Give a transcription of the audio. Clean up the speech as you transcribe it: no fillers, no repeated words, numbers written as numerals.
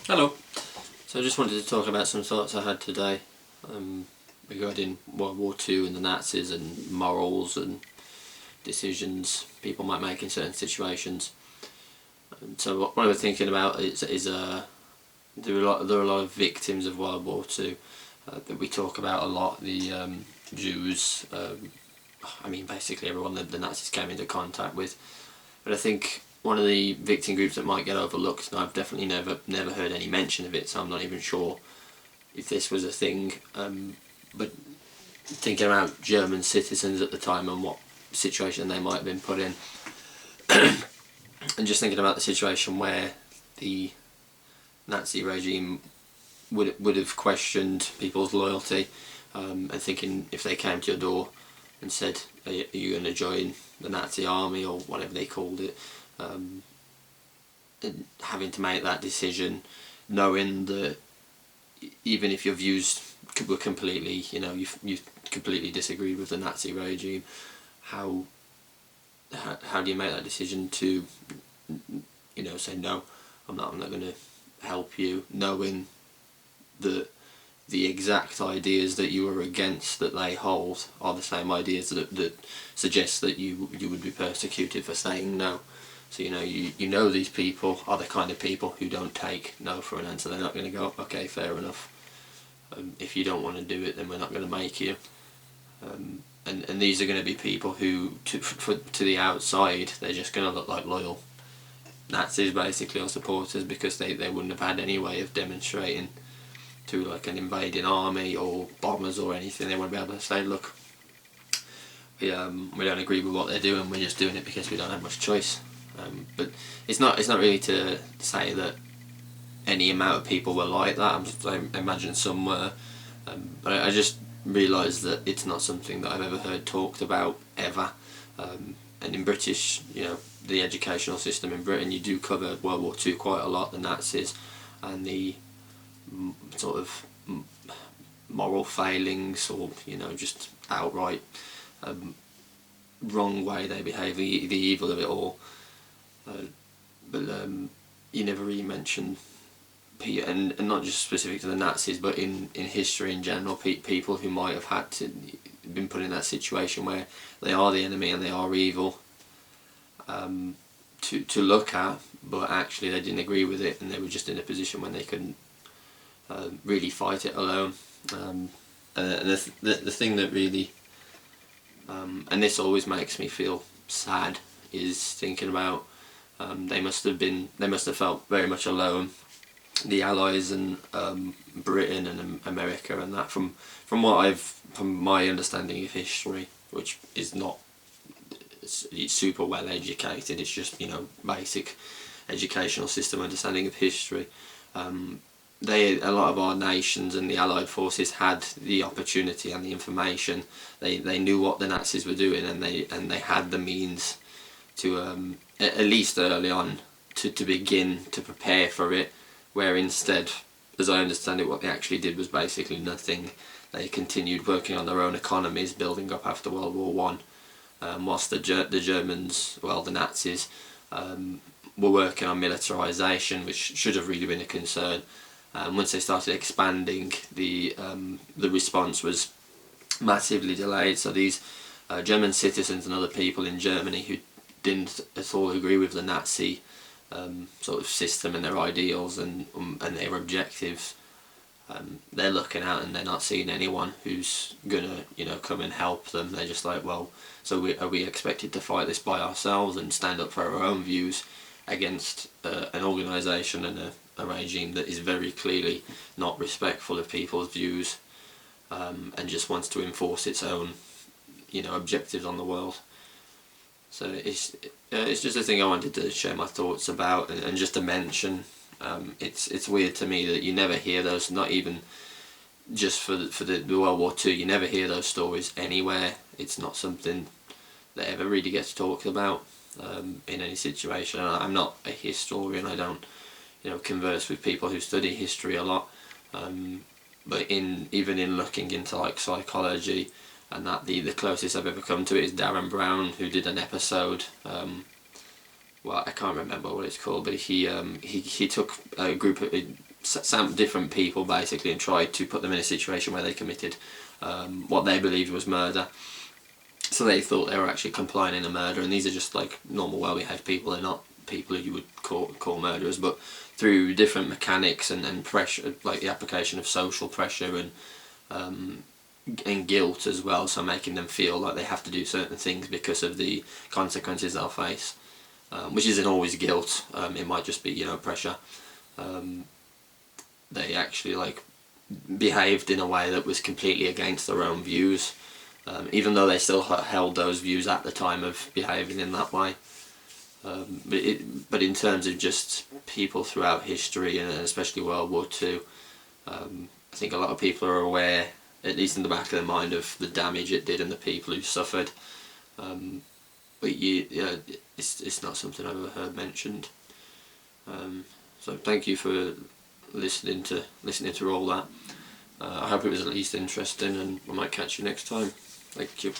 Hello. So I just wanted to talk about some thoughts I had today regarding World War II and the Nazis and morals and decisions people might make in certain situations. And so what I was thinking about is there are a lot of victims of World War II that we talk about a lot. The Jews, basically everyone that the Nazis came into contact with. But I think one of the victim groups that might get overlooked, and I've definitely never heard any mention of it, so I'm not even sure if this was a thing. But thinking about German citizens at the time and what situation they might have been put in, and just thinking about the situation where the Nazi regime would have questioned people's loyalty, and thinking if they came to your door and said, "Are you going to join the Nazi army?" or whatever they called it, and having to make that decision, knowing that even if your views were completely, you completely disagreed with the Nazi regime, how do you make that decision to, say no, I'm not going to help you, knowing that the exact ideas that you are against that they hold are the same ideas that suggest that you would be persecuted for saying no. So you know these people are the kind of people who don't take no for an answer. They're not going to go, okay, fair enough. If you don't want to do it, then we're not going to make you. And these are going to be people who, to the outside, they're just going to look like loyal Nazis, basically, or supporters, because they wouldn't have had any way of demonstrating to like an invading army or bombers or anything. They wouldn't be able to say, look, we don't agree with what they're doing. We're just doing it because we don't have much choice. But it's not really to say that any amount of people were like that. I imagine some were, but I just realised that it's not something that I've ever heard talked about ever. And in British, the educational system in Britain, you do cover World War II quite a lot, the Nazis, and the sort of moral failings, or just outright wrong way they behave, the evil of it all. But you never really mention, and not just specific to the Nazis, but in history in general, people who might have had to been put in that situation where they are the enemy and they are evil, to look at, but actually they didn't agree with it, and they were just in a position when they couldn't really fight it alone. And the thing that really, and this always makes me feel sad, is thinking about they must have felt very much alone, the Allies and Britain and America and that, from my understanding of history, which is not it's super well educated. It's just basic educational system understanding of history. A lot of our nations and the Allied forces had the opportunity and the information. They knew what the Nazis were doing, and they had the means to at least early on to begin to prepare for it. Where instead, as I understand it, what they actually did was basically nothing. They continued working on their own economies, building up after World War One, whilst the Germans, the Nazis, were working on militarisation, which should have really been a concern. Once they started expanding, the response was massively delayed. So these German citizens and other people in Germany who didn't at all agree with the Nazi sort of system and their ideals and their objectives, they're looking out and they're not seeing anyone who's gonna come and help them. They're just like, well, so are we expected to fight this by ourselves and stand up for our own views against an organisation and a regime that is very clearly not respectful of people's views, and just wants to enforce its own objectives on the world. So it's just a thing I wanted to share my thoughts about, and just to mention. It's weird to me that you never hear those, not even just for the World War II, you never hear those stories anywhere. It's not something that ever really gets talked about in any situation. I'm not a historian. I don't converse with people who study history a lot, but even in looking into like psychology and that, the closest I've ever come to it is Darren Brown, who did an episode well, I can't remember what it's called, but he took a group of some different people basically and tried to put them in a situation where they committed what they believed was murder. So they thought they were actually complying in a murder, and these are just like normal, well-behaved people. They're not people who you would call murderers, but through different mechanics and pressure, like the application of social pressure and guilt as well, so making them feel like they have to do certain things because of the consequences they'll face, which isn't always guilt. It might just be, you know, pressure. They actually like behaved in a way that was completely against their own views, even though they still held those views at the time of behaving in that way. But in terms of just people throughout history, and especially World War II, I think a lot of people are aware, at least in the back of their mind, of the damage it did and the people who suffered. But it's not something I've ever heard mentioned. So thank you for listening to all that. I hope it was at least interesting, and I might catch you next time. Thank you.